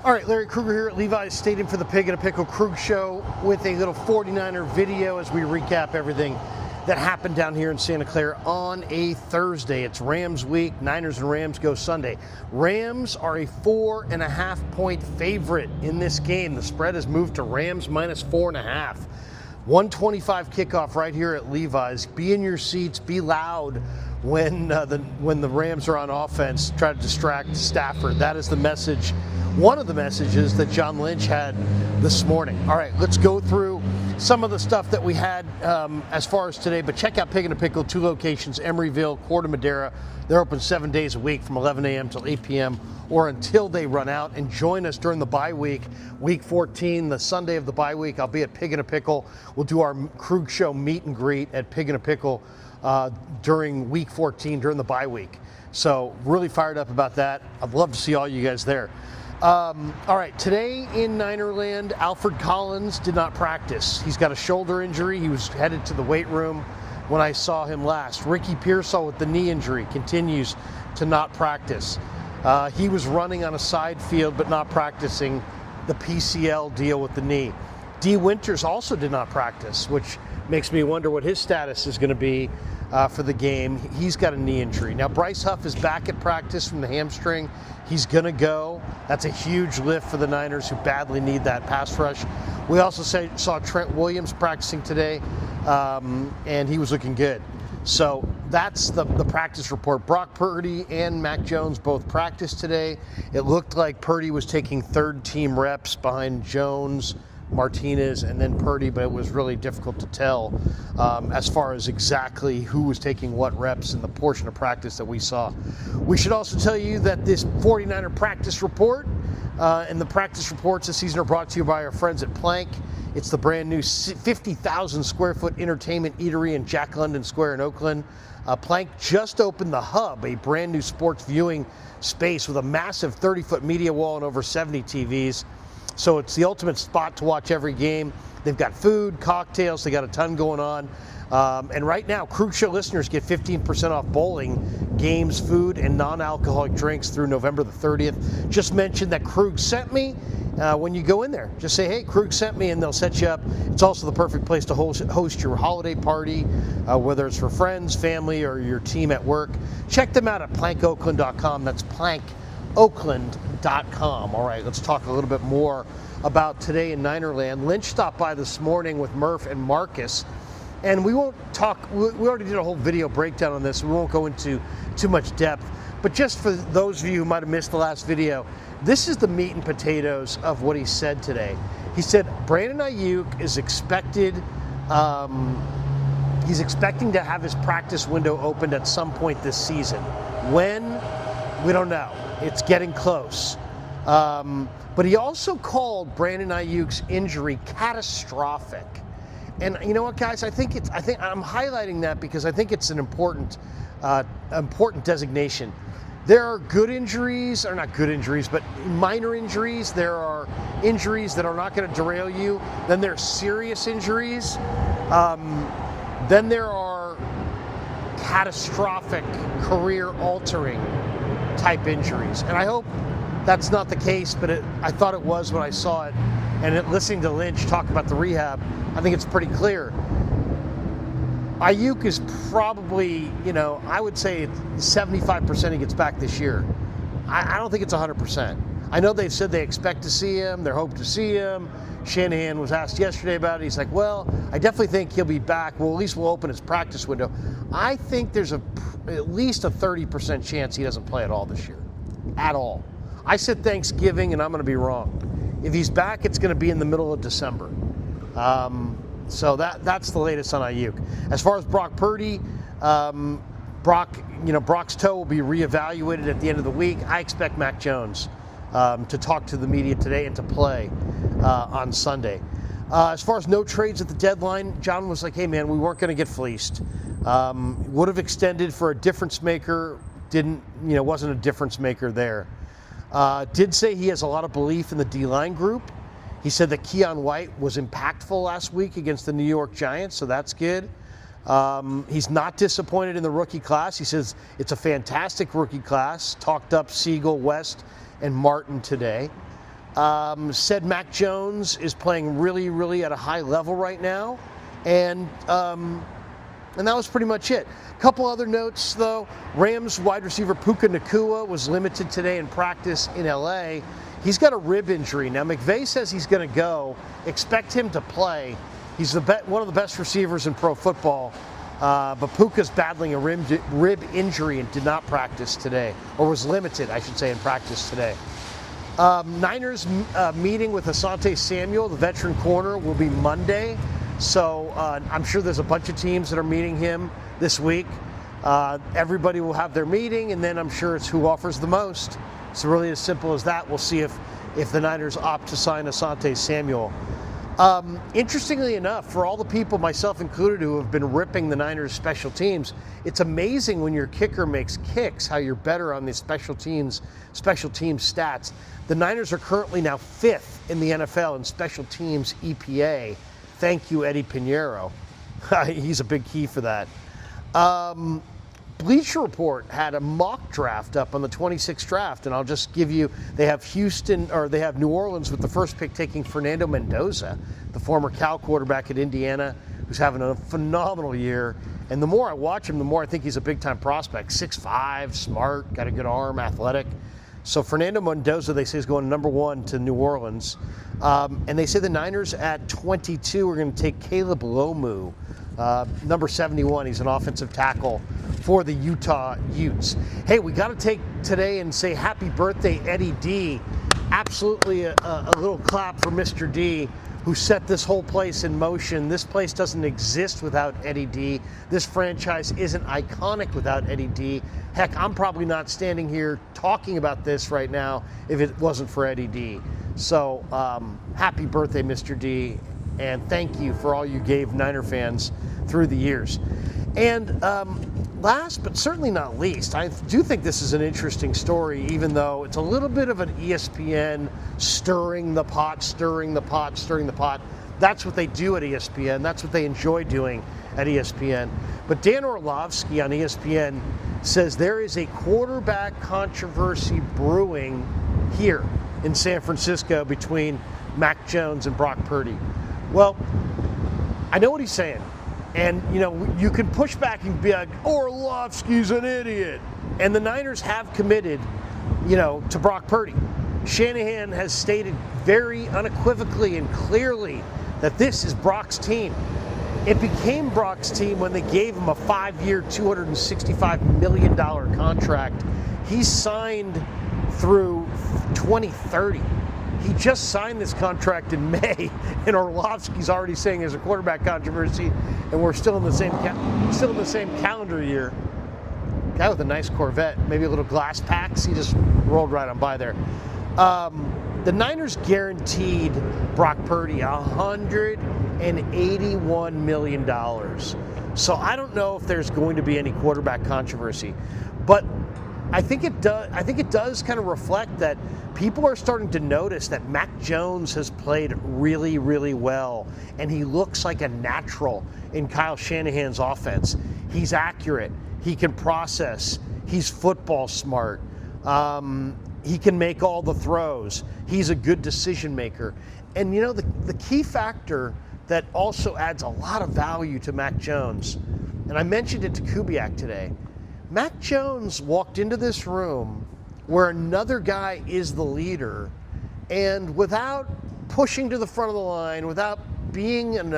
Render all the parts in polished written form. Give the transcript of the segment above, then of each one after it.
All right, Larry Krueger here at Levi's Stadium for the Pig and a Pickle Krug Show with a little 49er video as we recap everything that happened down here in Santa Clara on a Thursday. It's Rams week. Niners and Rams go Sunday. Rams are a 4.5-point favorite in this game. The spread has moved to Rams minus 4.5. 1:25 kickoff right here at Levi's. Be in your seats. Be loud when the Rams are on offense. Try to distract Stafford. That is the message. One of the messages that John Lynch had this morning. All right, let's go through some of the stuff that we had as far as today. But check out Pig and a Pickle, 2 locations, Emeryville, Corte Madera. They're open 7 days a week from 11 a.m. till 8 p.m. or until they run out. And join us during the bye week, week 14, the Sunday of the bye week. I'll be at Pig and a Pickle. We'll do our Krug Show meet and greet at Pig and a Pickle during week 14, during the bye week. So really fired up about that. I'd love to see all you guys there. All right, today in Ninerland, Alfred Collins did not practice. He's got a shoulder injury. He was headed to the weight room when I saw him last. Ricky Pearsall with the knee injury continues to not practice. He was running on a side field but not practicing the PCL deal with the knee. D. Winters also did not practice, which makes me wonder what his status is going to be for the game. He's got a knee injury. Now, Bryce Huff is back at practice from the hamstring. He's going to go. That's a huge lift for the Niners, who badly need that pass rush. We also saw Trent Williams practicing today, and he was looking good. So that's the practice report. Brock Purdy and Mac Jones both practiced today. It looked like Purdy was taking third-team reps behind Jones, Martinez, and then Purdy, but it was really difficult to tell as far as exactly who was taking what reps in the portion of practice that we saw. We should also tell you that this 49er practice report and the practice reports this season are brought to you by our friends at Plank. It's the brand new 50,000 square foot entertainment eatery in Jack London Square in Oakland. Plank just opened the Hub, a brand new sports viewing space with a massive 30-foot media wall and over 70 TVs. So it's the ultimate spot to watch every game. They've got food, cocktails, they got a ton going on. And right now, Krug Show listeners get 15% off bowling, games, food, and non-alcoholic drinks through November the 30th. Just mention that Krug sent me when you go in there. Just say, hey, Krug sent me, and they'll set you up. It's also the perfect place to host your holiday party, whether it's for friends, family, or your team at work. Check them out at plankoakland.com. That's plankoakland.com. All right, let's talk a little bit more about today in Ninerland. Lynch stopped by this morning with Murph and Marcus, and we won't talk, we already did a whole video breakdown on this. We won't go into too much depth, but just for those of you who might have missed the last video, this is the meat and potatoes of what he said today. He said Brandon Ayuk is expected, he's expecting to have his practice window opened at some point this season. When? We don't know. It's getting close. But he also called Brandon Ayuk's injury catastrophic. And you know what, guys? I think I'm highlighting that because I think it's an important designation. There are good injuries, or not good injuries, but minor injuries. There are injuries that are not going to derail you. Then there's serious injuries. Then there are catastrophic, career-altering type injuries. And I hope that's not the case, but I thought it was when I saw it. And listening to Lynch talk about the rehab, I think it's pretty clear. Ayuk is probably, I would say 75% he gets back this year. I don't think it's 100%. I know they said they expect to see him, they hope to see him. Shanahan was asked yesterday about it. He's like, well, I definitely think he'll be back. Well, at least we'll open his practice window. I think there's at least a 30% chance he doesn't play at all this year. At all. I said Thanksgiving, and I'm going to be wrong. If he's back, it's going to be in the middle of December. So that's the latest on Ayuk. As far as Brock Purdy, Brock's toe will be reevaluated at the end of the week. I expect Mac Jones to talk to the media today and to play on Sunday. As far as no trades at the deadline, John was like, hey man, we weren't going to get fleeced. Would have extended for a difference maker, wasn't a difference maker there. Did say he has a lot of belief in the D-line group. He said that Keion White was impactful last week against the New York Giants, so that's good. He's not disappointed in the rookie class. He says it's a fantastic rookie class. Talked up Siegel, West, and Martin today. Said Mac Jones is playing really, really at a high level right now. And that was pretty much it. A couple other notes, though. Rams wide receiver Puka Nacua was limited today in practice in L.A. He's got a rib injury. Now, McVay says he's going to go. Expect him to play. He's one of the best receivers in pro football. But Puka's battling a rib injury and did not practice today, or was limited, I should say, in practice today. Niners meeting with Asante Samuel, the veteran corner, will be Monday. So I'm sure there's a bunch of teams that are meeting him this week. Everybody will have their meeting, and then I'm sure it's who offers the most. It's really as simple as that. We'll see if the Niners opt to sign Asante Samuel. Interestingly enough, for all the people, myself included, who have been ripping the Niners special teams, it's amazing when your kicker makes kicks how you're better on the special teams stats. The Niners are currently now 5th in the NFL in special teams EPA. Thank you, Eddie Pinheiro. He's a big key for that. Bleacher Report had a mock draft up on the 26th draft, and I'll just give you, they have New Orleans with the first pick taking Fernando Mendoza, the former Cal quarterback at Indiana, who's having a phenomenal year. And the more I watch him, the more I think he's a big-time prospect. 6'5", smart, got a good arm, athletic. So Fernando Mendoza, they say, is going number 1 to New Orleans. And they say the Niners at 22 are going to take Caleb Lomu, number 71. He's an offensive tackle for the Utah Utes. Hey, we got to take today and say happy birthday, Eddie D. Absolutely a little clap for Mr. D, who set this whole place in motion. This place doesn't exist without Eddie D. This franchise isn't iconic without Eddie D. Heck, I'm probably not standing here talking about this right now if it wasn't for Eddie D. So happy birthday, Mr. D, and thank you for all you gave Niner fans through the years. And last but certainly not least, I do think this is an interesting story, even though it's a little bit of an ESPN stirring the pot. That's what they do at ESPN. That's what they enjoy doing at ESPN. But Dan Orlovsky on ESPN says there is a quarterback controversy brewing here in San Francisco between Mac Jones and Brock Purdy. Well, I know what he's saying. And, you know, you can push back and be like, Orlovsky's an idiot. And the Niners have committed, you know, to Brock Purdy. Shanahan has stated very unequivocally and clearly that this is Brock's team. It became Brock's team when they gave him a 5-year, $265 million contract. He's signed through 2030. He just signed this contract in May, and Orlovsky's already saying there's a quarterback controversy, and we're still in the same calendar year. Guy with a nice Corvette, maybe a little glass packs. He just rolled right on by there. The Niners guaranteed Brock Purdy $181 million. So I don't know if there's going to be any quarterback controversy, but I think it does kind of reflect that people are starting to notice that Mac Jones has played really, really well, and he looks like a natural in Kyle Shanahan's offense. He's accurate. He can process. He's football smart. He can make all the throws. He's a good decision maker. And, you know, the key factor that also adds a lot of value to Mac Jones, and I mentioned it to Kubiak today, Mac Jones walked into this room where another guy is the leader, and without pushing to the front of the line, without being an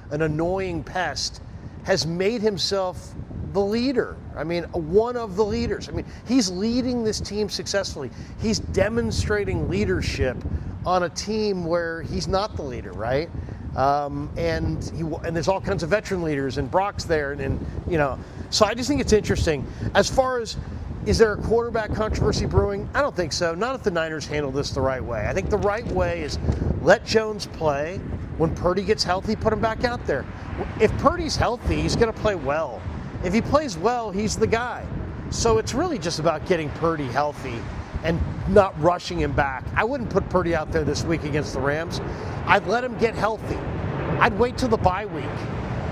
annoying pest, has made himself the leader. I mean, one of the leaders. I mean, he's leading this team successfully. He's demonstrating leadership on a team where he's not the leader, right? And there's all kinds of veteran leaders, and Brock's there, and you know. So I just think it's interesting. As far as, is there a quarterback controversy brewing? I don't think so. Not if the Niners handle this the right way. I think the right way is let Jones play. When Purdy gets healthy, put him back out there. If Purdy's healthy, he's going to play well. If he plays well, he's the guy. So it's really just about getting Purdy healthy and not rushing him back. I wouldn't put Purdy out there this week against the Rams. I'd let him get healthy. I'd wait till the bye week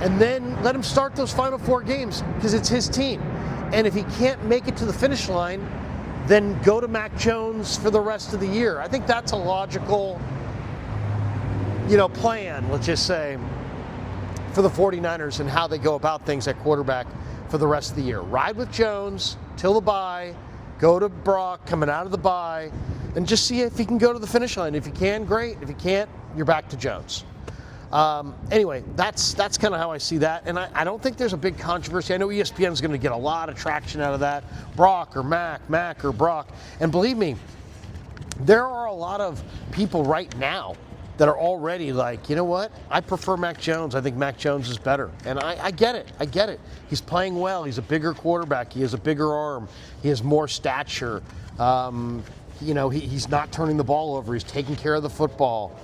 and then let him start those final 4 games because it's his team. And if he can't make it to the finish line, then go to Mac Jones for the rest of the year. I think that's a logical, plan, let's just say, for the 49ers and how they go about things at quarterback for the rest of the year. Ride with Jones till the bye, go to Brock coming out of the bye, and just see if he can go to the finish line. If he can, great. If he can't, you're back to Jones. Anyway, that's kind of how I see that, and I don't think there's a big controversy. I know ESPN's going to get a lot of traction out of that. Brock or Mac, Mac or Brock. And believe me, there are a lot of people right now that are already like, you know what? I prefer Mac Jones. I think Mac Jones is better. And I get it. I get it. He's playing well. He's a bigger quarterback. He has a bigger arm. He has more stature. He's not turning the ball over. He's taking care of the football.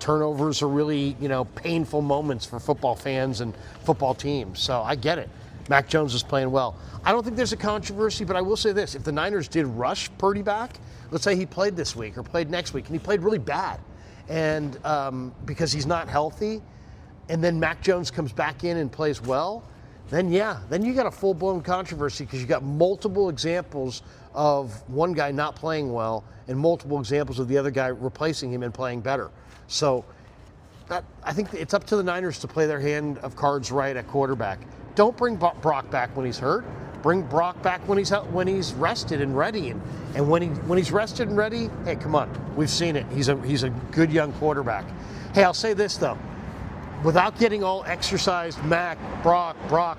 Turnovers are really, painful moments for football fans and football teams. So I get it. Mac Jones is playing well. I don't think there's a controversy, but I will say this. If the Niners did rush Purdy back, let's say he played this week or played next week, and he played really bad, and because he's not healthy, and then Mac Jones comes back in and plays well, then you got a full-blown controversy because you got multiple examples of one guy not playing well and multiple examples of the other guy replacing him and playing better. So I think it's up to the Niners to play their hand of cards right at quarterback. Don't bring Brock back when he's hurt. Bring Brock back when he's rested and ready. And when he's rested and ready, hey, come on, we've seen it. He's a good young quarterback. Hey, I'll say this though, without getting all exercised, Mac, Brock,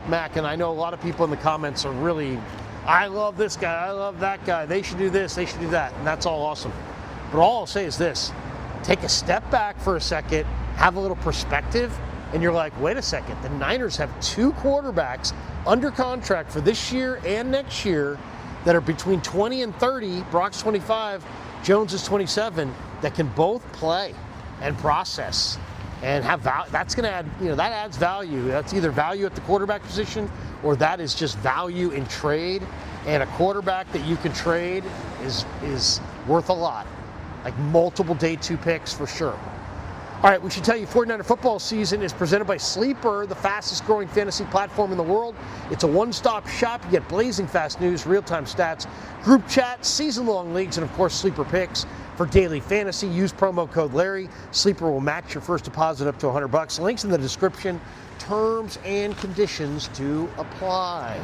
Mac, and I know a lot of people in the comments are really, I love this guy, I love that guy. They should do this, they should do that, and that's all awesome. But all I'll say is this: take a step back for a second, have a little perspective, and you're like, wait a second, the Niners have two quarterbacks under contract for this year and next year that are between 20 and 30, Brock's 25, Jones is 27, that can both play and process and have value. That's going to add, that adds value. That's either value at the quarterback position or that is just value in trade. And a quarterback that you can trade is worth a lot. Like multiple day 2 picks for sure. All right, we should tell you 49er football season is presented by Sleeper, the fastest growing fantasy platform in the world. It's a one-stop shop. You get blazing fast news, real-time stats, group chat, season-long leagues, and of course Sleeper picks for daily fantasy. Use promo code Larry. Sleeper will match your first deposit up to $100. Links in the description. Terms and conditions to apply.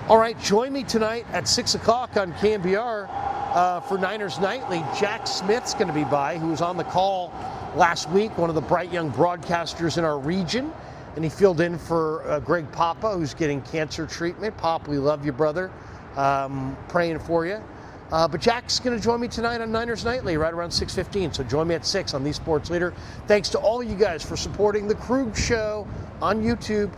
All right, join me tonight at 6 o'clock on KMBR for Niners Nightly. Jack Smith's going to be by, who was on the call last week, one of the bright young broadcasters in our region, and he filled in for Greg Papa, who's getting cancer treatment. Pop, we love you, brother. Praying for you. But Jack's going to join me tonight on Niners Nightly right around 6:15, so join me at 6 on The Sports Leader. Thanks to all you guys for supporting The Krug Show on YouTube.